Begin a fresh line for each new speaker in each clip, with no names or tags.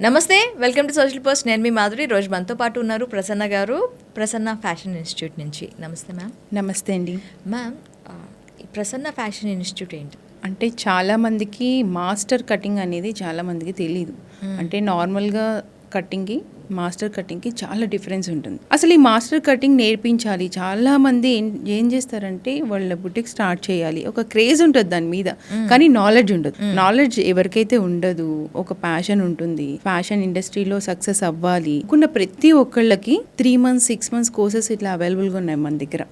నమస్తే, welcome to social post. నేను మీ మాధురి. రోజు మనతో పాటు ఉన్నారు ప్రసన్న గారు, ప్రసన్న ఫ్యాషన్ ఇన్స్టిట్యూట్ నుంచి. నమస్తే మ్యామ్.
నమస్తే అండి
మ్యామ్, ఈ ప్రసన్న ఫ్యాషన్ ఇన్స్టిట్యూట్ ఏంటి?
అంటే చాలామందికి మాస్టర్ కటింగ్ అనేది చాలామందికి తెలియదు. అంటే నార్మల్గా కటింగ్కి మాస్టర్ కటింగ్కి చాలా డిఫరెన్స్ ఉంటుంది. అసలు ఈ మాస్టర్ కటింగ్ నేర్పించాలి. చాలామంది ఏం చేస్తారంటే వాళ్ళ బుటిక్ స్టార్ట్ చేయాలి, ఒక క్రేజ్ ఉంటుంది దాని మీద, కానీ నాలెడ్జ్ ఉండదు. నాలెడ్జ్ ఎవరికైతే ఉండదు, ఒక ప్యాషన్ ఉంటుంది, ఫ్యాషన్ ఇండస్ట్రీలో సక్సెస్ అవ్వాలి అనుకున్న ప్రతి ఒక్కళ్ళకి 3 months 6 months కోర్సెస్ ఇట్లా అవైలబుల్గా ఉన్నాయి మన దగ్గర.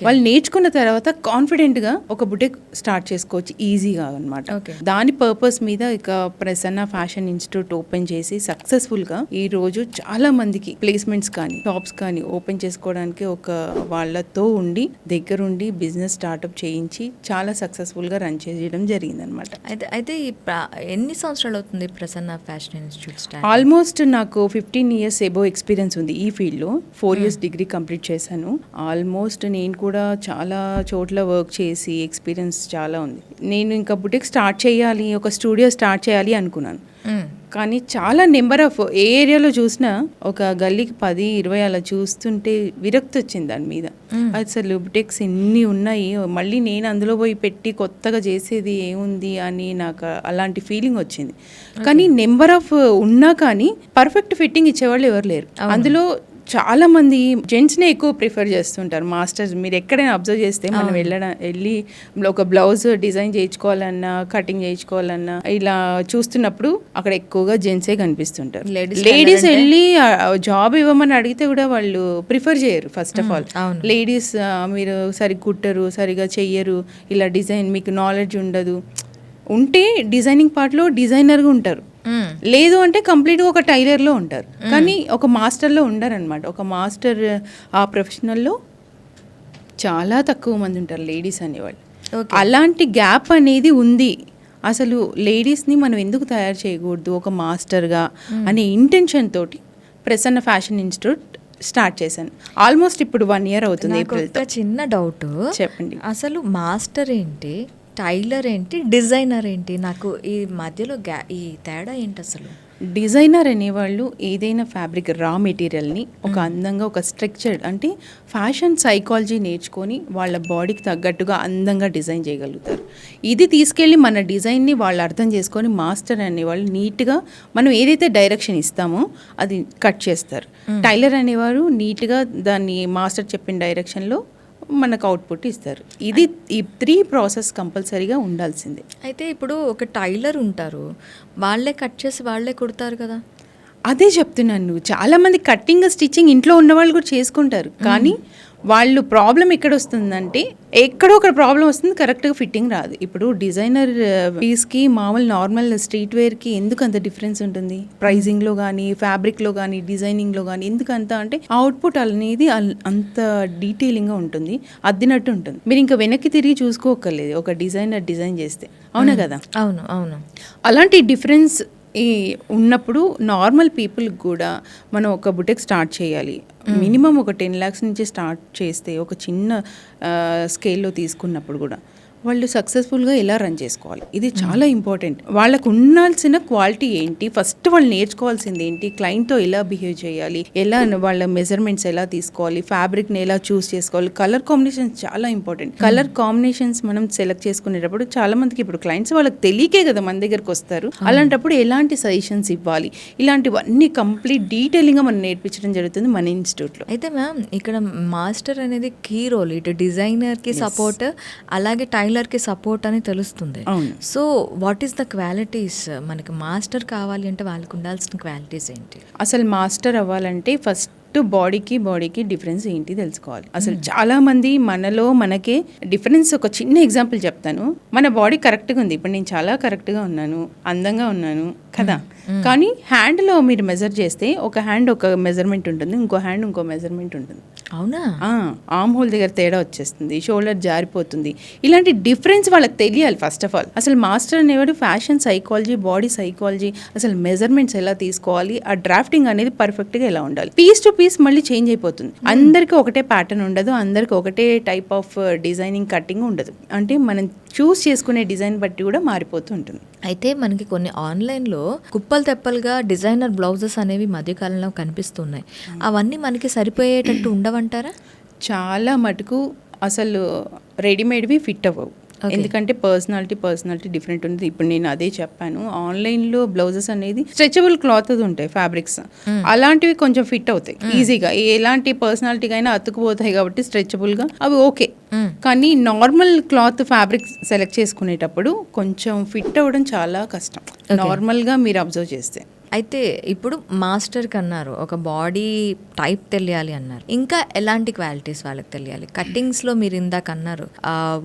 వాళ్ళు నేర్చుకున్న తర్వాత కాన్ఫిడెంట్గా ఒక బుటిక్ స్టార్ట్ చేసుకోవచ్చు ఈజీగా అనమాట. దాని పర్పస్ మీద ఇక ప్రసన్న ఫ్యాషన్ ఇన్స్టిట్యూట్ ఓపెన్ చేసి సక్సెస్ఫుల్గా ఈ రోజు చాలా మందికి ప్లేస్మెంట్స్ కానీ షాప్స్ కానీ ఓపెన్ చేసుకోవడానికి ఒక వాళ్ళతో ఉండి దగ్గరుండి బిజినెస్ స్టార్ట్అప్ చేయించి చాలా సక్సెస్ఫుల్గా రన్ చేయడం జరిగింది అనమాట.
అయితే ఎన్ని సంవత్సరాలు అవుతుంది ప్రసన్న ఫ్యాషన్ ఇన్స్టిట్యూట్?
ఆల్మోస్ట్ నాకు 15 years ఎబో ఎక్స్పీరియన్స్ ఉంది ఈ ఫీల్డ్లో. 4 years డిగ్రీ కంప్లీట్ చేశాను. ఆల్మోస్ట్ నేను కూడా చాలా చోట్ల వర్క్ చేసి ఎక్స్పీరియన్స్ చాలా ఉంది. నేను ఇంకా బుటిక్ స్టార్ట్ చేయాలి, ఒక స్టూడియో స్టార్ట్ చేయాలి అనుకున్నాను. కానీ చాలా నెంబర్ ఆఫ్ ఏ ఏరియాలో చూసినా ఒక గల్లీకి 10-20 అలా చూస్తుంటే విరక్తి వచ్చింది దాని మీద. అసలు బుటిక్స్ ఎన్ని ఉన్నాయి, మళ్ళీ నేను అందులో పోయి పెట్టి కొత్తగా చేసేది ఏముంది అని నాకు అలాంటి ఫీలింగ్ వచ్చింది. కానీ నెంబర్ ఆఫ్ ఉన్నా కానీ పర్ఫెక్ట్ ఫిట్టింగ్ ఇచ్చేవాళ్ళు ఎవరు లేరు. అందులో చాలా మంది జెంట్స్నే ఎక్కువ ప్రిఫర్ చేస్తుంటారు. మాస్టర్స్ మీరు ఎక్కడైనా అబ్జర్వ్ చేస్తే మనం వెళ్ళి ఒక బ్లౌజ్ డిజైన్ చేయించుకోవాలన్నా, కటింగ్ చేయించుకోవాలన్నా ఇలా చూస్తున్నప్పుడు అక్కడ ఎక్కువగా జెంట్సే కనిపిస్తుంటారు. లేడీస్ వెళ్ళి జాబ్ ఇవ్వమని అడిగితే కూడా వాళ్ళు ప్రిఫర్ చేయరు. ఫస్ట్ ఆఫ్ ఆల్ లేడీస్ మీరు సరిగ్గా కుట్టరు, సరిగా చెయ్యరు, ఇలా డిజైన్ మీకు నాలెడ్జ్ ఉండదు. ఉంటే డిజైనింగ్ పార్ట్లో డిజైనర్గా ఉంటారు, లేదు అంటే కంప్లీట్గా ఒక టైలర్లో ఉంటారు, కానీ ఒక మాస్టర్లో ఉండరనమాట. ఒక మాస్టర్ ఆ ప్రొఫెషనల్లో చాలా తక్కువ మంది ఉంటారు లేడీస్ అనేవాళ్ళు. అలాంటి గ్యాప్ అనేది ఉంది. అసలు లేడీస్ని మనం ఎందుకు తయారు చేయకూడదు ఒక మాస్టర్గా అనే ఇంటెన్షన్ తోటి ప్రసన్న ఫ్యాషన్ ఇన్స్టిట్యూట్ స్టార్ట్ చేశాను. ఆల్మోస్ట్ ఇప్పుడు 1 year అవుతుంది.
ఒక చిన్న డౌట్
చెప్పండి.
అసలు మాస్టర్ ఏంటి, టైలర్ ఏంటి, డిజైనర్ ఏంటి? నాకు ఈ మధ్యలో ఈ తేడా ఏంటి అసలు?
డిజైనర్ అనేవాళ్ళు ఏదైనా ఫ్యాబ్రిక్ రా మెటీరియల్ని ఒక అందంగా ఒక స్ట్రక్చర్డ్ అంటే ఫ్యాషన్ సైకాలజీ నేర్చుకొని వాళ్ళ బాడీకి తగ్గట్టుగా అందంగా డిజైన్ చేయగలుగుతారు. ఇది తీసుకెళ్ళి మన డిజైన్ని వాళ్ళు అర్థం చేసుకొని మాస్టర్ అనేవాళ్ళు నీట్గా మనం ఏదైతే డైరెక్షన్ ఇస్తామో అది కట్ చేస్తారు. టైలర్ అనేవారు నీట్గా దాన్ని మాస్టర్ చెప్పిన డైరెక్షన్లో మనకు అవుట్పుట్ ఇస్తారు. ఇది ఈ 3 ప్రాసెస్ కంపల్సరీగా ఉండాల్సిందే.
అయితే ఇప్పుడు ఒక టైలర్ ఉంటారు, వాళ్ళే కట్ చేసి వాళ్ళే కుడతారు కదా.
అదే చెప్తున్నాను, చాలామంది కట్టింగ్ స్టిచ్చింగ్ ఇంట్లో ఉన్న వాళ్ళు కూడా చేసుకుంటారు, కానీ వాళ్ళు ప్రాబ్లం ఎక్కడ వస్తుందంటే ఎక్కడో ఒక ప్రాబ్లం వస్తుంది, కరెక్ట్గా ఫిట్టింగ్ రాదు. ఇప్పుడు డిజైనర్ పీస్కి మామూలు నార్మల్ స్ట్రీట్ వేర్కి ఎందుకు అంత డిఫరెన్స్ ఉంటుంది? ప్రైజింగ్లో కానీ, ఫ్యాబ్రిక్లో కానీ, డిజైనింగ్లో కానీ ఎందుకంత అంటే అవుట్పుట్ అనేది అంత డీటెయిలింగ్గా ఉంటుంది, అద్దినట్టు ఉంటుంది. మీరు ఇంకా వెనక్కి తిరిగి చూసుకోకర్లేదు ఒక డిజైనర్ డిజైన్ చేస్తే, అవునా కదా?
అవును అవును.
అలాంటి డిఫరెన్స్ ఉన్నప్పుడు నార్మల్ పీపుల్కి కూడా మనం ఒక బుటిక్ స్టార్ట్ చేయాలి. మినిమం ఒక 10 lakhs నుంచి స్టార్ట్ చేస్తే ఒక చిన్న స్కేల్లో తీసుకున్నప్పుడు కూడా వాళ్ళు సక్సెస్ఫుల్గా ఎలా రన్ చేసుకోవాలి, ఇది చాలా ఇంపార్టెంట్. వాళ్ళకు ఉండాల్సిన క్వాలిటీ ఏంటి, ఫస్ట్ వాళ్ళు నేర్చుకోవాల్సింది ఏంటి, క్లయింట్తో ఎలా బిహేవ్ చేయాలి, ఎలా వాళ్ళ మెజర్మెంట్స్ ఎలా తీసుకోవాలి, ఫ్యాబ్రిక్ని ఎలా చూస్ చేసుకోవాలి, కలర్ కాంబినేషన్స్ చాలా ఇంపార్టెంట్. కలర్ కాంబినేషన్స్ మనం సెలెక్ట్ చేసుకునేటప్పుడు చాలా మందికి ఇప్పుడు క్లయింట్స్ వాళ్ళకి తెలియకే కదా మన దగ్గరకు వస్తారు. అలాంటప్పుడు ఎలాంటి సజెషన్స్ ఇవ్వాలి, ఇలాంటివన్నీ కంప్లీట్ డీటెయిలింగ్గా మనం నేర్పించడం జరుగుతుంది మన ఇన్స్టిట్యూట్లో.
అయితే మ్యామ్, ఇక్కడ మాస్టర్ అనేది కీ రోల్. ఇటు డిజైనర్కి సపోర్ట్, అలాగే టైలర్కి సపోర్ట్ అని తెలుస్తుంది. So what is the qualities? మనకి మాస్టర్ కావాలి అంటే వాళ్ళకి ఉండాల్సిన క్వాలిటీస్ ఏంటి?
అసలు మాస్టర్ అవ్వాలంటే ఫస్ట్ బాడీకి డిఫరెన్స్ ఏంటి తెలుసుకోవాలి. అసలు చాలా మంది మనకే డిఫరెన్స్. ఒక చిన్న ఎగ్జాంపుల్ చెప్తాను. మన బాడీ కరెక్ట్గా ఉంది, ఇప్పుడు నేను చాలా కరెక్ట్గా ఉన్నాను, అందంగా ఉన్నాను కదా, కానీ హ్యాండ్లో మీరు మెజర్ చేస్తే ఒక హ్యాండ్ ఒక మెజర్మెంట్ ఉంటుంది, ఇంకో హ్యాండ్ ఇంకో మెజర్మెంట్ ఉంటుంది.
అవునా?
ఆర్మ్ హోల్ దగ్గర తేడా వచ్చేస్తుంది, షోల్డర్ జారిపోతుంది. ఇలాంటి డిఫరెన్స్ వాళ్ళకి తెలియాలి ఫస్ట్ ఆఫ్ ఆల్. అసలు మాస్టర్ అనేవాడు ఫ్యాషన్ సైకాలజీ, బాడీ సైకాలజీ, అసలు మెజర్మెంట్స్ ఎలా తీసుకోవాలి, ఆ డ్రాఫ్టింగ్ అనేది పర్ఫెక్ట్గా ఎలా ఉండాలి, పీస్ టు పీస్ మళ్ళీ చేంజ్ అయిపోతుంది. అందరికీ ఒకటే ప్యాటర్న్ ఉండదు, అందరికి ఒకటే టైప్ ఆఫ్ డిజైనింగ్ కటింగ్ ఉండదు. అంటే మనం చూస్ చేసుకునే డిజైన్ బట్టి కూడా మారిపోతూ ఉంటుంది.
అయితే మనకి కొన్ని ఆన్లైన్లో కుప్పలు తెప్పలుగా డిజైనర్ బ్లౌజెస్ అనేవి మధ్యకాలంలో కనిపిస్తున్నాయి. అవన్నీ మనకి సరిపోయేటట్టు ఉండవంటారా?
చాలా మటుకు అసలు రెడీమేడ్వి ఫిట్ అవ్వవు. ఎందుకంటే పర్సనాలిటీ డిఫరెంట్ ఉంది. ఇప్పుడు నేను అదే చెప్పాను, ఆన్లైన్లో బ్లౌజెస్ అనేది స్ట్రెచబుల్ క్లాత్ ఉంటాయి, ఫ్యాబ్రిక్స్ అలాంటివి కొంచెం ఫిట్ అవుతాయి ఈజీగా, ఎలాంటి పర్సనాలిటీకి అయినా అతుకుపోతాయి కాబట్టి స్ట్రెచబుల్గా అవి ఓకే. కానీ నార్మల్ క్లాత్ ఫ్యాబ్రిక్ సెలెక్ట్ చేసుకునేటప్పుడు కొంచెం ఫిట్ అవ్వడం చాలా కష్టం, నార్మల్గా మీరు అబ్జర్వ్ చేస్తే.
అయితే ఇప్పుడు మాస్టర్కి అన్నారు, ఒక బాడీ టైప్ తెలియాలి అన్నారు, ఇంకా ఎలాంటి క్వాలిటీస్ వాళ్ళకి తెలియాలి? కట్టింగ్స్లో మీరు ఇందాక అన్నారు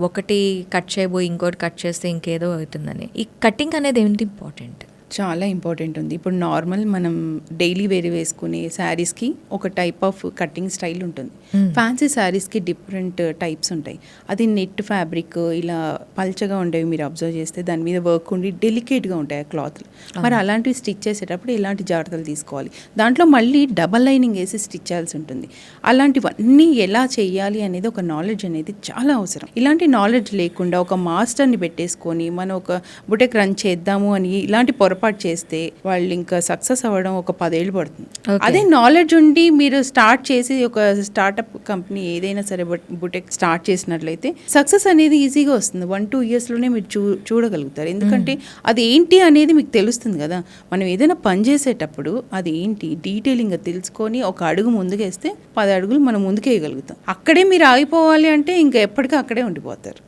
ఒకటి కట్ చేయబోయి ఇంకోటి కట్ చేస్తే ఇంకేదో అవుతుందని. ఈ కటింగ్ అనేది ఏంటి ఇంపార్టెంట్?
చాలా ఇంపార్టెంట్ ఉంది. ఇప్పుడు నార్మల్ మనం డైలీ వేర్ వేసుకునే శారీస్కి ఒక టైప్ ఆఫ్ కటింగ్ స్టైల్ ఉంటుంది, ఫ్యాన్సీ శారీస్కి డిఫరెంట్ టైప్స్ ఉంటాయి. అది నెట్ ఫ్యాబ్రిక్ ఇలా పల్చగా ఉండేవి మీరు అబ్జర్వ్ చేస్తే దాని మీద వర్క్ ఉండి డెలికేట్గా ఉంటాయి ఆ క్లాత్లు. మరి అలాంటివి స్టిచ్ చేసేటప్పుడు ఎలాంటి జాగ్రత్తలు తీసుకోవాలి? దాంట్లో మళ్ళీ డబల్ లైనింగ్ వేసి స్టిచ్ చేయాల్సి ఉంటుంది. అలాంటివన్నీ ఎలా చేయాలి అనేది ఒక నాలెడ్జ్ అనేది చాలా అవసరం. ఇలాంటి నాలెడ్జ్ లేకుండా ఒక మాస్టర్ని పెట్టేసుకొని మనం ఒక బుటెక్ రన్ చేద్దాము అని ఇలాంటి పొరపాటు చేస్తే వాళ్ళు ఇంకా సక్సెస్ అవ్వడం ఒక 10 ఏళ్ళు పడుతుంది. అదే నాలెడ్జ్ ఉండి మీరు స్టార్ట్ చేసి ఒక స్టార్ట్అప్ కంపెనీ ఏదైనా సరే బుటెక్ స్టార్ట్ చేసినట్లయితే సక్సెస్ అనేది ఈజీగా వస్తుంది. 1-2 ఇయర్స్లోనే మీరు చూడగలుగుతారు. ఎందుకంటే అది ఏంటి అనేది మీకు తెలుస్తుంది కదా. మనం ఏదైనా పని చేసేటప్పుడు అది ఏంటి డీటెయిలింగ్గా తెలుసుకొని ఒక అడుగు ముందుకేస్తే 10 అడుగులు మనం ముందుకేయగలుగుతాం. అక్కడే మీరు ఆగిపోవాలి అంటే ఇంకా ఎప్పటికీ అక్కడే ఉండిపోతారు.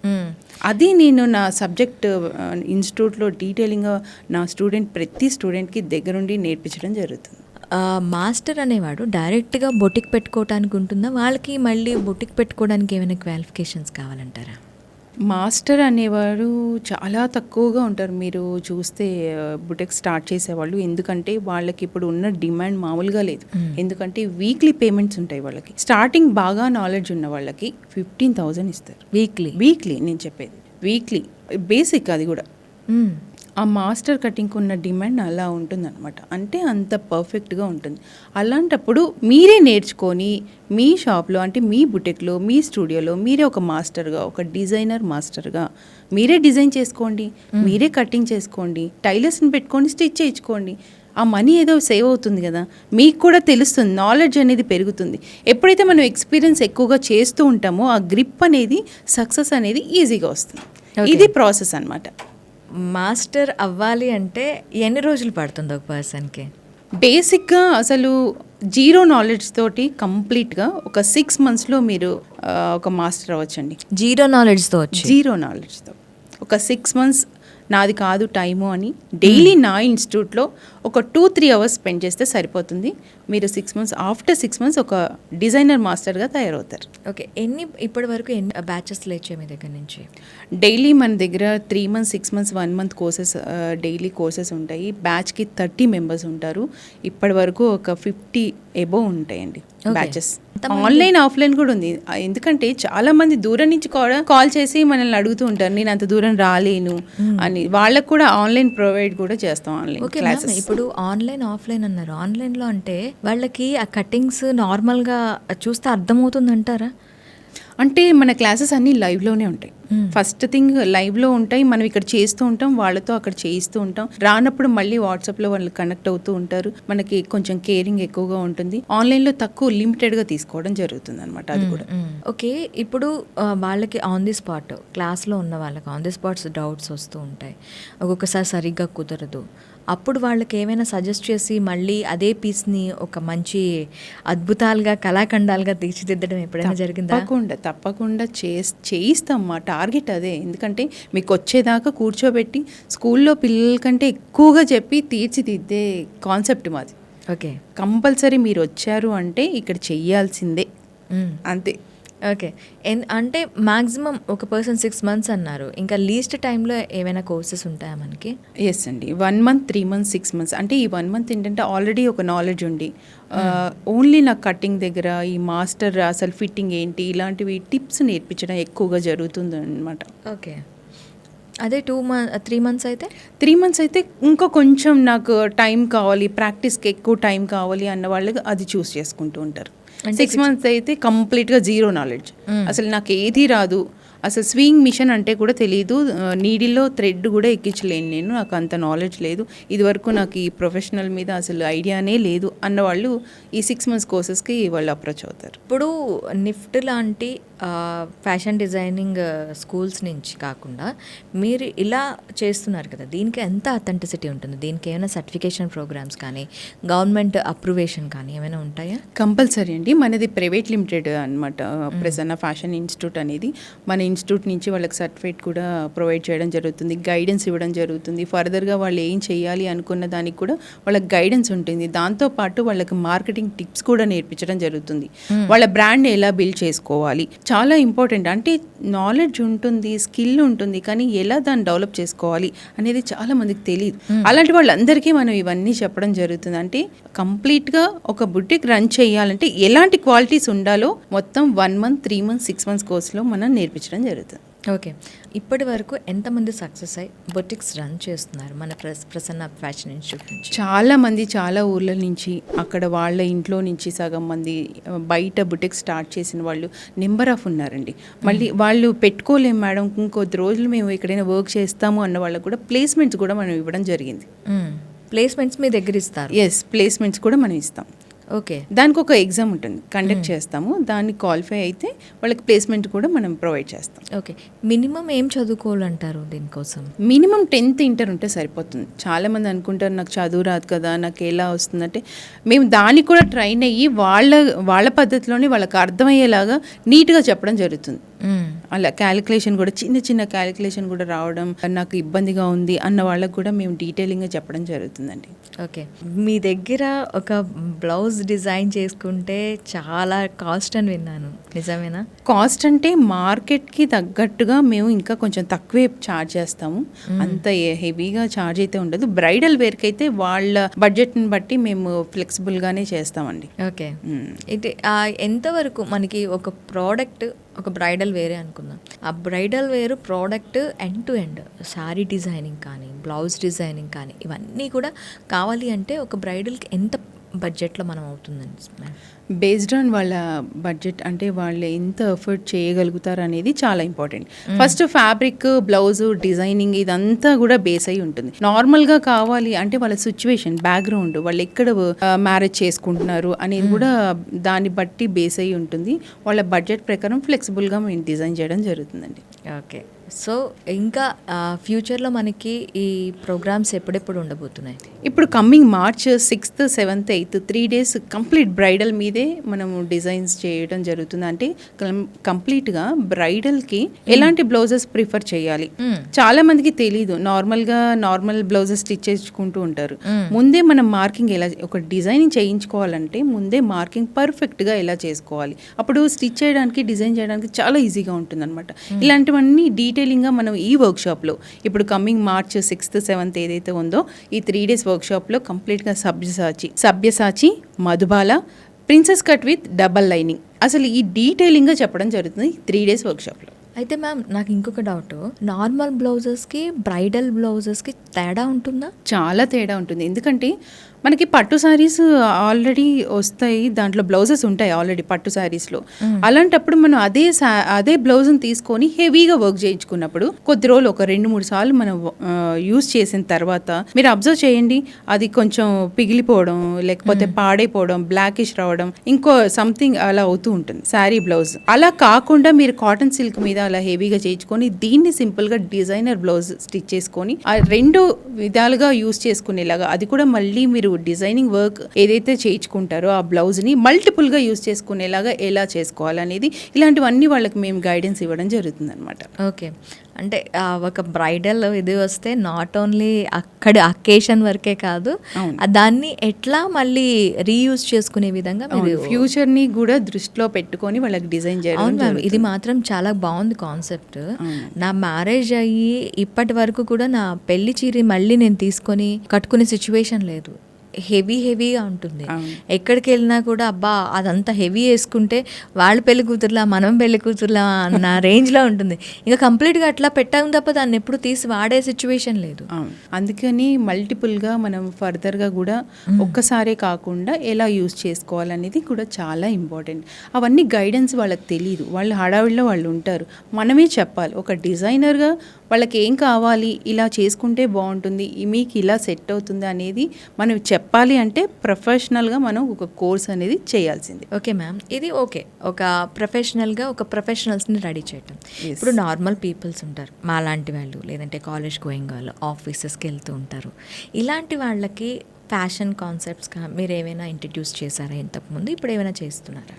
అది నేను నా సబ్జెక్ట్ ఇన్స్టిట్యూట్లో డీటెయిలింగ్గా నా ప్రతి స్టూడెంట్కి దగ్గరుండి నేర్పించడం జరుగుతుంది.
మాస్టర్ అనేవాడు డైరెక్ట్గా బొటిక్ పెట్టుకోవడానికి ఉంటుందా? వాళ్ళకి మళ్ళీ బొటిక్ పెట్టుకోవడానికి ఏమైనా క్వాలిఫికేషన్స్ కావాలంటారా?
మాస్టర్ అనేవారు చాలా తక్కువగా ఉంటారు మీరు చూస్తే బుటెక్ స్టార్ట్ చేసేవాళ్ళు. ఎందుకంటే వాళ్ళకి ఇప్పుడు ఉన్న డిమాండ్ మామూలుగా లేదు. ఎందుకంటే వీక్లీ పేమెంట్స్ ఉంటాయి వాళ్ళకి. స్టార్టింగ్ బాగా నాలెడ్జ్ ఉన్న వాళ్ళకి 15,000 ఇస్తారు వీక్లీ. నేను చెప్పేది వీక్లీ బేసిక్, అది కూడా ఆ మాస్టర్ కటింగ్కి ఉన్న డిమాండ్ అలా ఉంటుందన్నమాట. అంటే అంత పర్ఫెక్ట్గా ఉంటుంది. అలాంటప్పుడు మీరే నేర్చుకొని మీ షాప్లో అంటే మీ బుటెక్లో మీ స్టూడియోలో మీరే ఒక మాస్టర్గా, ఒక డిజైనర్ మాస్టర్గా మీరే డిజైన్ చేసుకోండి, మీరే కటింగ్ చేసుకోండి, టైలర్స్ని పెట్టుకొని స్టిచ్ చేయించుకోండి. ఆ మనీ ఏదో సేవ్ అవుతుంది కదా, మీకు కూడా తెలుస్తుంది, నాలెడ్జ్ అనేది పెరుగుతుంది. ఎప్పుడైతే మనం ఎక్స్పీరియన్స్ ఎక్కువగా చేస్తూ ఉంటామో ఆ గ్రిప్ అనేది సక్సెస్ అనేది ఈజీగా వస్తుంది. ఇది ప్రాసెస్ అన్నమాట.
మాస్టర్ అవ్వాలి అంటే ఎన్ని రోజులు పడుతుంది ఒక పర్సన్కి?
బేసిక్గా అసలు జీరో నాలెడ్జ్ తోటి కంప్లీట్గా ఒక 6 monthsలో మీరు ఒక మాస్టర్ అవ్వచ్చండి.
జీరో నాలెడ్జ్తో
ఒక 6 months నాది కాదు టైము అని డైలీ నా ఇన్స్టిట్యూట్లో ఒక 2-3 hours స్పెండ్ చేస్తే సరిపోతుంది. మీరు 6 months, ఆఫ్టర్ 6 months ఒక డిజైనర్ మాస్టర్గా తయారవుతారు.
ఓకే, ఇప్పటి వరకు ఎన్ని బ్యాచెస్ లేచాయి మీ దగ్గర నుంచి?
డైలీ మన దగ్గర 3 months, 6 months, 1 month courses, daily courses ఉంటాయి. బ్యాచ్కి 30 members ఉంటారు. ఇప్పటి వరకు ఒక 50 above ఉంటాయండి బ్యాచెస్. ఆన్లైన్ ఆఫ్లైన్ కూడా ఉంది. ఎందుకంటే చాలా మంది దూరం నుంచి కూడా కాల్ చేసి మనల్ని అడుగుతూ ఉంటారు, నేను అంత దూరం రాలేను అని. వాళ్ళకు కూడా ఆన్లైన్ ప్రొవైడ్ కూడా చేస్తాం ఆన్లైన్ క్లాసెస్.
ఇప్పుడు ఆన్లైన్ ఆఫ్లైన్ అన్నారు. ఆన్లైన్లో అంటే వాళ్ళకి ఆ కటింగ్స్ నార్మల్గా చూస్తే అర్థమవుతుంది అంటారా?
అంటే మన క్లాసెస్ అన్నీ లైవ్లోనే ఉంటాయి. ఫస్ట్ థింగ్ లైవ్లో ఉంటాయి. మనం ఇక్కడ చేస్తూ ఉంటాం, వాళ్ళతో అక్కడ చేయిస్తూ ఉంటాం. రానప్పుడు మళ్ళీ వాట్సాప్లో వాళ్ళు కనెక్ట్ అవుతూ ఉంటారు. మనకి కొంచెం కేరింగ్ ఎక్కువగా ఉంటుంది. ఆన్లైన్లో తక్కువ లిమిటెడ్గా తీసుకోవడం జరుగుతుంది అనమాట. అది కూడా
ఓకే. ఇప్పుడు వాళ్ళకి ఆన్ ది స్పాట్ క్లాస్లో ఉన్న వాళ్ళకి ఆన్ ది స్పాట్స్ డౌట్స్ వస్తూ ఉంటాయి, ఒక్కొక్కసారి సరిగ్గా కుదరదు. అప్పుడు వాళ్ళకి ఏమైనా సజెస్ట్ చేసి మళ్ళీ అదే పీస్ని ఒక మంచి అద్భుతాలుగా కళాఖండాలుగా తీర్చిదిద్దడం ఎప్పుడైనా జరిగిందా?
తప్పకుండా చేయిస్తాం. మా టార్గెట్ అదే. ఎందుకంటే మీకు వచ్చేదాకా కూర్చోబెట్టి స్కూల్లో పిల్లల కంటే ఎక్కువగా చెప్పి తీర్చిదిద్దే కాన్సెప్ట్ మాది.
ఓకే,
కంపల్సరీ మీరు వచ్చారు అంటే ఇక్కడ చెయ్యాల్సిందే, అంతే.
ఓకే, అంటే మ్యాక్సిమం ఒక పర్సన్ 6 months అన్నారు. ఇంకా లీస్ట్ టైంలో ఏమైనా కోర్సెస్ ఉంటాయా మనకి?
ఎస్ అండి. 1 month, 3 months, 6 months. అంటే ఈ 1 month ఏంటంటే ఆల్రెడీ ఒక నాలెడ్జ్ ఉండి ఓన్లీ నా కటింగ్ దగ్గర ఈ మాస్టర్ అసలు ఫిట్టింగ్ ఏంటి ఇలాంటివి టిప్స్ నేర్పించడం ఎక్కువగా జరుగుతుంది అనమాట.
ఓకే, అదే 3 మంత్స్ అయితే
3 మంత్స్ అయితే ఇంకా కొంచెం నాకు టైం కావాలి, ప్రాక్టీస్కి ఎక్కువ టైం కావాలి అన్న వాళ్ళకి అది చూస్ చేసుకుంటూ ఉంటారు. 6 మంత్స్ అయితే కంప్లీట్గా జీరో నాలెడ్జ్, అసలు నాకు ఏది రాదు, అసలు స్వింగ్ మిషన్ అంటే కూడా తెలియదు, నీడిల్లో థ్రెడ్ కూడా ఎక్కించలేను నేను, నాకు అంత నాలెడ్జ్ లేదు, ఇదివరకు నాకు ఈ ప్రొఫెషనల్ మీద అసలు ఐడియానే లేదు అన్న వాళ్ళు ఈ 6 మంత్స్ కోర్సెస్కి వాళ్ళు అప్రోచ్ అవుతారు.
ఇప్పుడు నిఫ్ట్ లాంటి ఫ్యాషన్ డిజైనింగ్ స్కూల్స్ నుంచి కాకుండా మీరు ఇలా చేస్తున్నారు కదా, దీనికి ఎంత అథెంటిసిటీ ఉంటుంది? దీనికి ఏమైనా సర్టిఫికేషన్ ప్రోగ్రామ్స్ కానీ గవర్నమెంట్ అప్రూవేషన్ కానీ ఏమైనా ఉంటాయా?
కంపల్సరీ అండి. మనది ప్రైవేట్ లిమిటెడ్ అనమాట, ప్రసన్న ఫ్యాషన్ ఇన్స్టిట్యూట్ అనేది. మన ఇన్స్టిట్యూట్ నుంచి వాళ్ళకి సర్టిఫికేట్ కూడా ప్రొవైడ్ చేయడం జరుగుతుంది, గైడెన్స్ ఇవ్వడం జరుగుతుంది. ఫర్దర్గా వాళ్ళు ఏం చేయాలి అనుకున్న దానికి కూడా వాళ్ళకి గైడెన్స్ ఉంటుంది. దాంతోపాటు వాళ్ళకి మార్కెటింగ్ టిప్స్ కూడా నేర్పించడం జరుగుతుంది. వాళ్ళ బ్రాండ్ ఎలా బిల్డ్ చేసుకోవాలి, చాలా ఇంపార్టెంట్. అంటే నాలెడ్జ్ ఉంటుంది, స్కిల్ ఉంటుంది, కానీ ఎలా దాన్ని డెవలప్ చేసుకోవాలి అనేది చాలా మందికి తెలియదు. అలాంటి వాళ్ళందరికీ మనం ఇవన్నీ చెప్పడం జరుగుతుంది. అంటే కంప్లీట్గా ఒక బుటిక్ రన్ చేయాలంటే ఎలాంటి క్వాలిటీస్ ఉండాలో మొత్తం 1 మంత్, 3 మంత్స్, 6 మంత్స్ కోర్సులో మనం నేర్పించడం జరుగుతుంది.
ఓకే, ఇప్పటి వరకు ఎంతమంది సక్సెస్ అయ్యి బొటిక్స్ రన్ చేస్తున్నారు మన ప్రసన్న ఫ్యాషన్ ఇన్స్టిట్యూట్ నుంచి?
చాలా మంది చాలా ఊర్ల నుంచి, అక్కడ వాళ్ళ ఇంట్లో నుంచి సగం మంది బయట బుటిక్ స్టార్ట్ చేసిన వాళ్ళు నెంబర్ ఆఫ్ ఉన్నారండి. మళ్ళీ వాళ్ళు పెట్టుకోలేము మేడం, ఇంకొద్ది రోజులు మేము ఎక్కడైనా వర్క్ చేస్తాము అన్న వాళ్ళకు కూడా ప్లేస్మెంట్స్ కూడా మనం ఇవ్వడం జరిగింది.
ప్లేస్మెంట్స్ మీ దగ్గర ఇస్తారు?
ఎస్, ప్లేస్మెంట్స్ కూడా మనం ఇస్తాం.
ఓకే,
దానికి ఒక ఎగ్జామ్ ఉంటుంది, కండక్ట్ చేస్తాము, దాన్ని క్వాలిఫై అయితే వాళ్ళకి ప్లేస్మెంట్ కూడా మనం ప్రొవైడ్ చేస్తాం.
ఓకే, మినిమం ఏం చదువుకోవాలంటారు దీనికోసం?
మినిమం 10th ఇంటర్ ఉంటే సరిపోతుంది. చాలామంది అనుకుంటారు నాకు చదువు రాదు కదా, నాకు ఎలా వస్తుందంటే మేము దానికి కూడా ట్రైన్ అయ్యి వాళ్ళ పద్ధతిలోనే వాళ్ళకి అర్థమయ్యేలాగా నీట్గా చెప్పడం జరుగుతుంది. అలా క్యాలిక్యులేషన్ కూడా చిన్న చిన్న క్యాలిక్యులేషన్ కూడా రావడం నాకు ఇబ్బందిగా ఉంది అన్న వాళ్ళకు కూడా మేము డీటెయిలింగ్గా చెప్పడం జరుగుతుందండి.
ఓకే, మీ దగ్గర ఒక బ్లౌజ్ డిజైన్ చేసుకుంటే చాలా కాస్ట్ అని విన్నాను, నిజమేనా?
కాస్ట్ అంటే మార్కెట్కి తగ్గట్టుగా మేము ఇంకా కొంచెం తక్కువే ఛార్జ్ చేస్తాము, అంత హెవీగా ఛార్జ్ అయితే ఉండదు. బ్రైడల్ వేర్కి అయితే వాళ్ళ బడ్జెట్ని బట్టి మేము ఫ్లెక్సిబుల్గానే చేస్తామండి.
ఓకే, ఇది ఎంతవరకు మనకి ఒక ప్రోడక్ట్, ఒక బ్రైడల్ వేరే అనుకుందాం, ఆ బ్రైడల్ వేరు product end to end sari designing కానీ బ్లౌజ్ డిజైనింగ్ కానీ ఇవన్నీ కూడా కావాలి అంటే ఒక బ్రైడల్కి ఎంత బడ్జెట్లో మనం అవుతుందండి మ్యామ్?
బేస్డ్ ఆన్ వాళ్ళ బడ్జెట్, అంటే వాళ్ళు ఎంత ఎఫర్ట్ చేయగలుగుతారు అనేది చాలా important. First fabric, blouse designing ఇదంతా కూడా బేస్ అయి ఉంటుంది. నార్మల్గా కావాలి అంటే వాళ్ళ సిచ్యువేషన్, బ్యాక్గ్రౌండ్, వాళ్ళు ఎక్కడ మ్యారేజ్ చేసుకుంటున్నారు అనేది కూడా దాన్ని బట్టి బేస్ అయి ఉంటుంది. వాళ్ళ బడ్జెట్ ప్రకారం ఫ్లెక్సిబుల్గా మేము డిజైన్ చేయడం జరుగుతుందండి.
ఓకే, సో ఇంకా ఫ్యూచర్లో మనకి ఈ ప్రోగ్రామ్స్ ఎప్పుడెప్పుడు ఉండబోతున్నాయి?
ఇప్పుడు coming March 6th, 7th, 8th 3 days complete bridal మీదే మనము డిజైన్స్ చేయడం జరుగుతుంది. అంటే కంప్లీట్గా బ్రైడల్కి ఎలాంటి బ్లౌజెస్ ప్రిఫర్ చేయాలి చాలా మందికి తెలీదు. నార్మల్ బ్లౌజెస్ స్టిచ్ చేసుకుంటూ ఉంటారు. ముందే మనం మార్కింగ్ ఎలా, ఒక డిజైనింగ్ చేయించుకోవాలంటే ముందే మార్కింగ్ పర్ఫెక్ట్గా ఎలా చేసుకోవాలి, అప్పుడు స్టిచ్ చేయడానికి, డిజైన్ చేయడానికి చాలా ఈజీగా ఉంటుంది అనమాట. ఇలాంటివన్నీ డీటెయిలింగ్గా మనం ఈ వర్క్షాప్లో ఇప్పుడు కమ్మింగ్ మార్చ్ 6th, 7th ఏదైతే ఉందో ఈ 3 days వర్క్షాప్లో కంప్లీట్గా సభ్యసాచి, Madhubala, princess cut with double lining, అసలు ఈ డీటెయిలింగ్గా చెప్పడం జరుగుతుంది 3 days వర్క్షాప్లో.
అయితే మ్యామ్ నాకు ఇంకొక డౌట్, నార్మల్ బ్లౌజెస్కి బ్రైడల్ బ్లౌజెస్కి తేడా ఉంటుందా?
చాలా తేడా ఉంటుంది. ఎందుకంటే మనకి పట్టు శారీస్ ఆల్రెడీ వస్తాయి, దాంట్లో బ్లౌజెస్ ఉంటాయి ఆల్రెడీ పట్టు శారీస్లో. అలాంటప్పుడు మనం అదే బ్లౌజ్ని తీసుకొని హెవీగా వర్క్ చేయించుకున్నప్పుడు కొద్ది రోజులు ఒక 2-3 సార్లు మనం యూజ్ చేసిన తర్వాత మీరు అబ్జర్వ్ చేయండి, అది కొంచెం పిగిలిపోవడం, లేకపోతే పాడైపోవడం, బ్లాకిష్ రావడం, ఇంకో సంథింగ్ అలా అవుతూ ఉంటుంది శారీ బ్లౌజ్. అలా కాకుండా మీరు కాటన్ సిల్క్ మీద అలా హెవీగా చేయించుకొని దీన్ని సింపుల్గా డిజైనర్ బ్లౌజ్ స్టిచ్ చేసుకొని ఆ 2 విధాలుగా యూజ్ చేసుకునేలాగా, అది కూడా మళ్ళీ మీరు డిజైనింగ్ వర్క్ ఏదైతే చేయించుకుంటారో ఆ బ్లౌజ్ని మల్టిపుల్గా యూజ్ చేసుకునేలాగా ఎలా చేసుకోవాలనేది, ఇలాంటివన్నీ వాళ్ళకి మేము గైడెన్స్ ఇవ్వడం జరుగుతుంది అనమాట.
ఓకే, అంటే ఒక బ్రైడల్ ఇది వస్తే నాట్ ఓన్లీ అక్కడ అకేషన్ వరకే కాదు, దాన్ని ఎట్లా మళ్ళీ రీయూజ్ చేసుకునే విధంగా మీరు
ఫ్యూచర్ని కూడా దృష్టిలో పెట్టుకొని వాళ్ళకి డిజైన్ చేయడం.
ఇది మాత్రం చాలా బాగుంది కాన్సెప్ట్. నా మ్యారేజ్ అయ్యి ఇప్పటి వరకు కూడా నా పెళ్లి చీర మళ్ళీ నేను తీసుకొని కట్టుకునే సిచ్యువేషన్ లేదు. హెవీగా ఉంటుంది. ఎక్కడికి వెళ్ళినా కూడా అబ్బా అదంతా హెవీ వేసుకుంటే వాళ్ళు పెళ్లి కూతురులా మనం పెళ్లి కూతురులా అన్న రేంజ్లో ఉంటుంది. ఇంకా కంప్లీట్గా అట్లా పెట్టాం తప్ప దాన్ని ఎప్పుడు తీసి వాడే సిచ్యువేషన్ లేదు.
అందుకని మల్టిపుల్గా మనం ఫర్దర్గా కూడా ఒక్కసారే కాకుండా ఎలా యూజ్ చేసుకోవాలనేది కూడా చాలా ఇంపార్టెంట్. అవన్నీ గైడెన్స్ వాళ్ళకి తెలియదు, వాళ్ళు హడావిడిలో వాళ్ళు ఉంటారు. మనమే చెప్పాలి ఒక డిజైనర్గా వాళ్ళకి ఏం కావాలి, ఇలా చేసుకుంటే బాగుంటుంది, మీకు ఇలా సెట్ అవుతుంది అనేది మనం చెప్పాలి. అంటే ప్రొఫెషనల్గా మనం ఒక కోర్స్ అనేది చేయాల్సింది.
ఓకే మ్యామ్, ఇది ఓకే. ఒక ప్రొఫెషనల్గా ఒక ప్రొఫెషనల్స్ని రెడీ చేయటం. ఇప్పుడు నార్మల్ పీపుల్స్ ఉంటారు మా లాంటి వాళ్ళు, లేదంటే కాలేజ్ గోయింగ్ వాళ్ళు, ఆఫీసెస్కి వెళ్తూ ఉంటారు. ఇలాంటి వాళ్ళకి ఫ్యాషన్ కాన్సెప్ట్స్గా మీరు ఏమైనా ఇంట్రడ్యూస్ చేశారా ఇంతకుముందు, ఇప్పుడు ఏమైనా చేస్తున్నారా?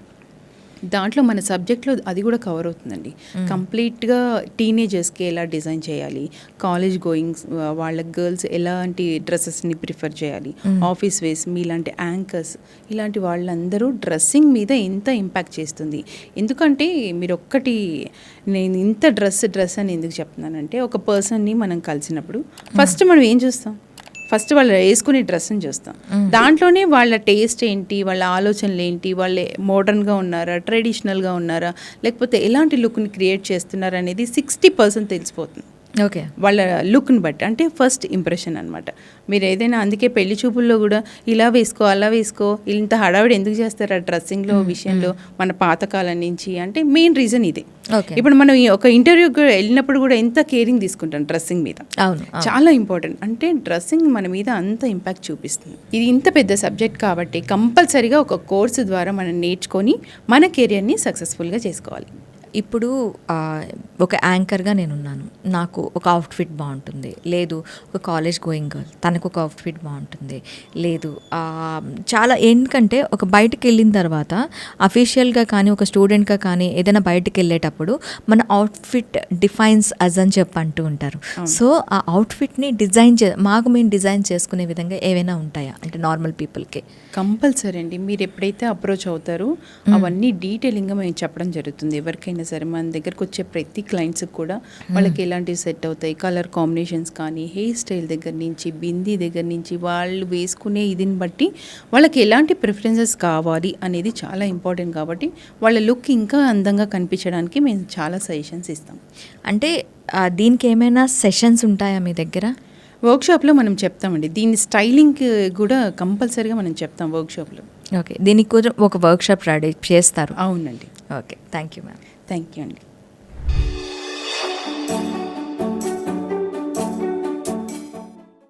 దాంట్లో మన సబ్జెక్ట్లో అది కూడా కవర్ అవుతుందండి. కంప్లీట్గా టీనేజర్స్కి ఎలా డిజైన్ చేయాలి, కాలేజ్ గోయింగ్స్ వాళ్ళ గర్ల్స్ ఎలాంటి డ్రెస్సెస్ని ప్రిఫర్ చేయాలి, ఆఫీస్ వేస్ మీలాంటి యాంకర్స్ ఇలాంటి వాళ్ళందరూ డ్రెస్సింగ్ మీద ఎంత ఇంపాక్ట్ చేస్తుంది. ఎందుకంటే మీరు ఒక్కటి, నేను ఇంత డ్రెస్ అని ఎందుకు చెప్తున్నానంటే, ఒక పర్సన్ని మనం కలిసినప్పుడు ఫస్ట్ మనం ఏం చూస్తాం, ఫస్ట్ వాళ్ళు వేసుకునే డ్రెస్ని చూస్తాం. దాంట్లోనే వాళ్ళ టేస్ట్ ఏంటి, వాళ్ళ ఆలోచనలు ఏంటి, వాళ్ళు మోడర్న్గా ఉన్నారా, ట్రెడిషనల్గా ఉన్నారా, లేకపోతే ఎలాంటి లుక్ని క్రియేట్ చేస్తున్నారా అనేది 60% తెలిసిపోతుంది.
ఓకే,
వాళ్ళ లుక్ని బట్టి. అంటే ఫస్ట్ ఇంప్రెషన్ అనమాట. మీరు ఏదైనా, అందుకే పెళ్లి చూపుల్లో కూడా ఇలా వేసుకో అలా వేసుకో, ఇంత హడావిడి ఎందుకు చేస్తారు ఆ డ్రెస్సింగ్లో విషయంలో మన పాతకాలం నుంచి, అంటే మెయిన్ రీజన్ ఇదే. ఇప్పుడు మనం ఒక ఇంటర్వ్యూకి వెళ్ళినప్పుడు కూడా ఎంత కేరింగ్ తీసుకుంటాం డ్రెస్సింగ్ మీద. చాలా ఇంపార్టెంట్. అంటే డ్రెస్సింగ్ మన మీద అంత ఇంపాక్ట్ చూపిస్తుంది. ఇది ఇంత పెద్ద సబ్జెక్ట్ కాబట్టి కంపల్సరీగా ఒక కోర్సు ద్వారా మనం నేర్చుకొని మన కెరియర్ని సక్సెస్ఫుల్గా చేసుకోవాలి.
ఇప్పుడు ఒక యాంకర్గా నేనున్నాను, నాకు ఒక అవుట్ఫిట్ బాగుంటుంది, లేదు ఒక కాలేజ్ గోయింగ్ గర్ల్ తనకు ఒక అవుట్ఫిట్ బాగుంటుంది, లేదు చాలా, ఎందుకంటే ఒక బయటకు వెళ్ళిన తర్వాత అఫీషియల్గా కానీ ఒక స్టూడెంట్గా కానీ ఏదైనా బయటకు వెళ్ళేటప్పుడు మన అవుట్ఫిట్ డిఫైన్స్ అజ్ అని చెప్పి అంటూ ఉంటారు. సో ఆ అవుట్ఫిట్ని మాకు మేము డిజైన్ చేసుకునే విధంగా ఏవైనా ఉంటాయా అంటే నార్మల్ పీపుల్కి?
కంపల్సరీ అండి. మీరు ఎప్పుడైతే అప్రోచ్ అవుతారో అవన్నీ డీటెయిలింగ్గా మేము చెప్పడం జరుగుతుంది. ఎవరికైనా సరే మన దగ్గరకు వచ్చే ప్రతి క్లయింట్స్కి కూడా వాళ్ళకి ఎలాంటివి సెట్ అవుతాయి, కలర్ కాంబినేషన్స్ కానీ, హెయిర్ స్టైల్ దగ్గర నుంచి, బిందీ దగ్గర నుంచి, వాళ్ళు వేసుకునే ఇదిని బట్టి వాళ్ళకి ఎలాంటి ప్రిఫరెన్సెస్ కావాలి అనేది చాలా ఇంపార్టెంట్. కాబట్టి వాళ్ళ లుక్ ఇంకా అందంగా కనిపించడానికి మేము చాలా సజెషన్స్ ఇస్తాం.
అంటే దీనికి ఏమైనా సెషన్స్ ఉంటాయా మీ దగ్గర?
వర్క్షాప్లో మనం చెప్తామండి. దీని స్టైలింగ్ కూడా కంపల్సరీగా మనం చెప్తాం వర్క్షాప్లో.
ఓకే, దీనికి కూడా ఒక వర్క్షాప్ రెడీ చేస్తారు?
అవునండి.
Okay, thank you ma'am.
Thank you అండి.